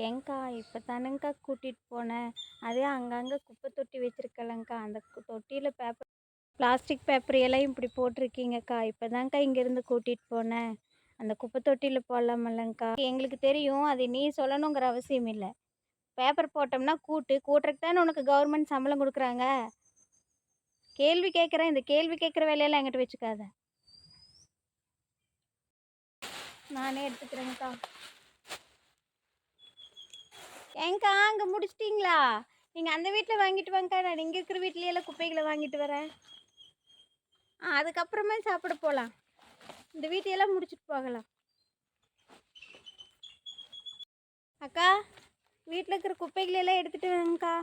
ஏங்க்கா இப்போ தானேங்க்கா கூட்டிகிட்டு போனேன். அதே அங்கங்கே குப்பை தொட்டி வச்சுருக்கலங்க்கா, அந்த தொட்டியில் பிளாஸ்டிக் பேப்பர் எல்லாம் இப்படி போட்டிருக்கீங்கக்கா. இப்போ தான்க்கா இங்கேருந்து கூட்டிகிட்டு போனேன். அந்த குப்பை தொட்டியில் போடலாமல்லங்க்கா. எங்களுக்கு தெரியும், அது நீ சொல்லணுங்கிற அவசியம் இல்லை. பேப்பர் போட்டோம்னா கூட்டுறதுக்கு தானே உனக்கு கவர்மெண்ட் சம்பளம் கொடுக்குறாங்க. கேள்வி கேட்குறேன், இந்த கேள்வி கேட்குற வேலையெல்லாம் என்கிட்ட வச்சுக்காத. நானே எடுத்துக்கிறேங்க்கா. ஏங்க்கா அங்கே முடிச்சிட்டிங்களா? நீங்கள் அந்த வீட்டில் வாங்கிட்டு வாங்க்கா, நான் இங்கே இருக்கிற வீட்லையெல்லாம் குப்பைகளை வாங்கிட்டு வரேன். அதுக்கப்புறமே சாப்பிட போகலாம். இந்த வீட்டையெல்லாம் முடிச்சுட்டு போகலாம். அக்கா, வீட்டில் இருக்கிற குப்பைகளெல்லாம் எடுத்துகிட்டு வாங்கக்கா.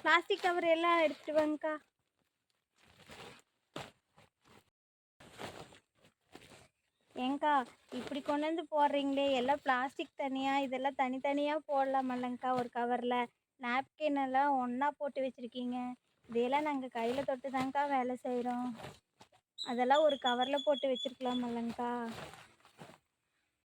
பிளாஸ்டிக் கவர் எல்லாம் எடுத்துகிட்டு வாங்கக்கா. ஏங்க்கா இப்படி கொண்டு வந்து போடுறீங்களே, எல்லாம் பிளாஸ்டிக் தனியாக, இதெல்லாம் தனித்தனியாக போடலாமல்லங்க்கா ஒரு கவரில். நாப்கின் எல்லாம் ஒன்றா போட்டு வச்சுருக்கீங்க. இதையெல்லாம் நாங்கள் கையில் தொட்டு தாங்க்கா வேலை செய்கிறோம். அதெல்லாம் ஒரு கவரில் போட்டு வச்சுருக்கலாமல்லங்க்கா.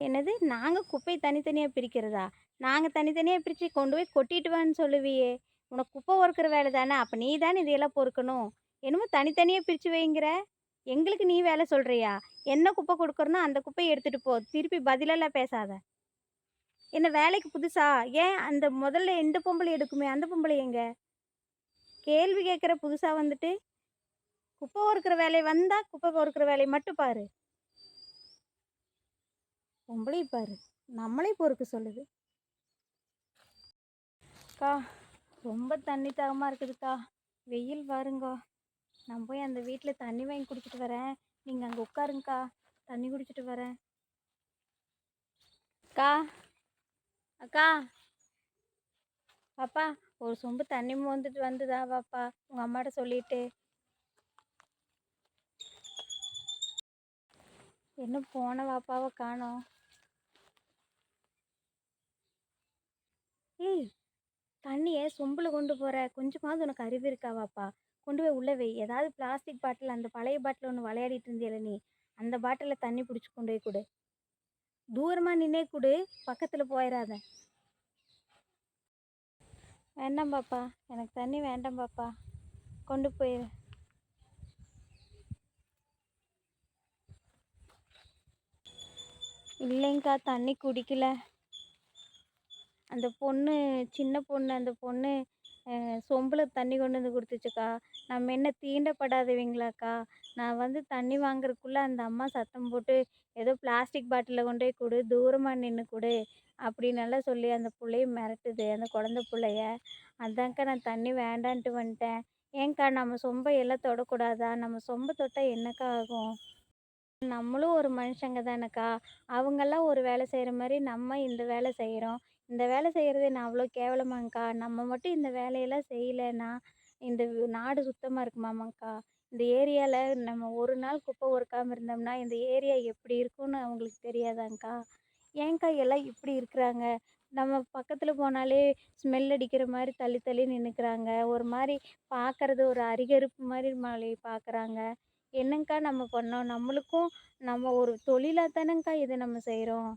என்னது, நாங்கள் குப்பை தனித்தனியாக பிரிக்கிறதா? நாங்கள் தனித்தனியாக பிரித்து கொண்டு போய் கொட்டிட்டு வான்னு சொல்லுவியே. உனக்கு குப்பை பொறுக்கிற வேலை தானே, அப்போ நீ தானே இதையெல்லாம் பொறுக்கணும். என்னமோ தனித்தனியாக பிரித்து வைங்கிற. எங்களுக்கு நீ வேலை சொல்கிறியா? என்ன குப்பை கொடுக்குறனோ அந்த குப்பையை எடுத்துகிட்டு போ. திருப்பி பதிலெல்லாம் பேசாத. என்ன வேலைக்கு புதுசா? ஏன் அந்த முதல்ல எந்த பொம்பளை எடுக்குமே, அந்த பொம்பளை எங்க? கேள்வி கேட்குற புதுசாக வந்துட்டு. குப்பை பொறுக்கிற வேலையை வந்தால் குப்பை பொறுக்கிற வேலையை மட்டும் பாரு. பொம்பளை பாரு, நம்மளே பொறுக்க சொல்லுது. அக்கா ரொம்ப தண்ணி தாகமாக இருக்குதுக்கா. வெயில் பாருங்கோ. நான் போய் அந்த வீட்டில் தண்ணி வாங்கி குடிச்சிட்டு வரேன். நீங்கள் அங்கே உட்காருங்கக்கா, தண்ணி குடிச்சிட்டு வரேன். அக்கா, அக்கா, பாப்பா ஒரு சொம்பு தண்ணி மோந்துட்டு வந்துதா பாப்பா, உங்கள் அம்மாட்ட சொல்லிட்டு. என்ன போன பாப்பாவை காணோம். ஏய், தண்ணியை சொம்பில் கொண்டு போகிற, கொஞ்சமாவது உனக்கு அறிவு இருக்கா பாப்பா? கொண்டு போய் உள்ளே வை. ஏதாவது பிளாஸ்டிக் பாட்டில், அந்த பழைய பாட்டில் ஒன்று விளையாடிட்டு இருந்தியல நீ, அந்த பாட்டிலில் தண்ணி பிடிச்சி கொண்டு போய் கொடு. தூரமாக நின்னே கொடு, பக்கத்தில் போயிடாத. வேண்டாம் பாப்பா, எனக்கு தண்ணி வேண்டாம் பாப்பா, கொண்டு போயிரு. இல்லைங்க்கா, தண்ணி குடிக்கல. அந்த பொண்ணு, சின்ன பொண்ணு, அந்த பொண்ணு சொம்பில் தண்ணி கொண்டு வந்து கொடுத்துச்சுக்கா. நம்ம என்ன தீண்டப்படாதவங்களாக்கா? நான் வந்து தண்ணி வாங்குறதுக்குள்ளே அந்த அம்மா சத்தம் போட்டு, ஏதோ பிளாஸ்டிக் பாட்டிலில் கொண்டு போய் கொடு, தூரமாக நின்று கொடு அப்படின்னெல்லாம் சொல்லி அந்த பிள்ளைய மிரட்டுது, அந்த குழந்த பிள்ளைய. அதான்க்கா நான் தண்ணி வேண்டான்ட்டு வந்துட்டேன். ஏங்க்கா, நம்ம சொம்பை எல்லாம் தொடக்கூடாதா? நம்ம சொம்பை தொட்டால் என்னக்கா ஆகும்? நம்மளும் ஒரு மனுஷங்க தானேக்கா. அவங்கெல்லாம் ஒரு வேலை செய்கிற மாதிரி நம்ம இந்த வேலை செய்கிறோம். இந்த வேலை செய்கிறது நான் அவ்வளோ கேவலமாங்க்கா? நம்ம மட்டும் இந்த வேலையெல்லாம் செய்யலைன்னா இந்த நாடு சுத்தமாக இருக்குமாமாங்க்கா? இந்த ஏரியாவில் நம்ம ஒரு நாள் குப்பை பொறுக்காமல் இருந்தோம்னா இந்த ஏரியா எப்படி இருக்கும்னு அவங்களுக்கு தெரியாதாங்க்கா? ஏங்க்கா எல்லாம் இப்படி இருக்கிறாங்க? நம்ம பக்கத்தில் போனாலே ஸ்மெல் அடிக்கிற மாதிரி தள்ளி தள்ளி நின்றுக்கிறாங்க. ஒரு மாதிரி பார்க்குறது ஒரு அருகருப்பு மாதிரி நம்மளை பார்க்குறாங்க. என்னங்க்கா நம்ம பண்ணோம்? நம்மளுக்கும் நம்ம ஒரு தொழிலாக தானேங்க்கா இதை நம்ம செய்கிறோம்.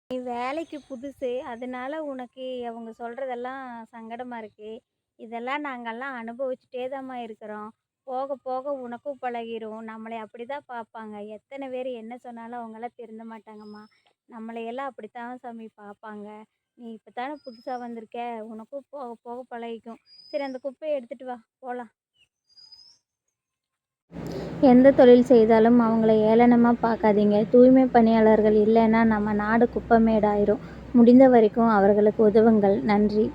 நீ வேலைக்கு புதுசு, அதனால உனக்கு அவங்க சொல்கிறதெல்லாம் சங்கடமாக இருக்குது. இதெல்லாம் நாங்கள்லாம் அனுபவிச்சுட்டே தாம்மா இருக்கிறோம். போக போக உனக்கும் பழகிரும். நம்மளை அப்படி தான் பார்ப்பாங்க. எத்தனை பேர் என்ன சொன்னாலும் அவங்களாம் திருந்த மாட்டாங்கம்மா. நம்மளையெல்லாம் அப்படித்தான் சாமி பார்ப்பாங்க. நீ இப்போ தானே புதுசாக வந்திருக்க, உனக்கும் போக போக பழகிக்கும். சரி, அந்த குப்பையை எடுத்துகிட்டு வா, போகலாம். எந்த தொழில் செய்தாலும் அவங்கள ஏளனமாக பார்க்காதீங்க. தூய்மை பணியாளர்கள் இல்லைன்னா நம்ம நாடு குப்பைமேடாயிரும். முடிந்த வரைக்கும் அவர்களுக்கு உதவுங்கள். நன்றி.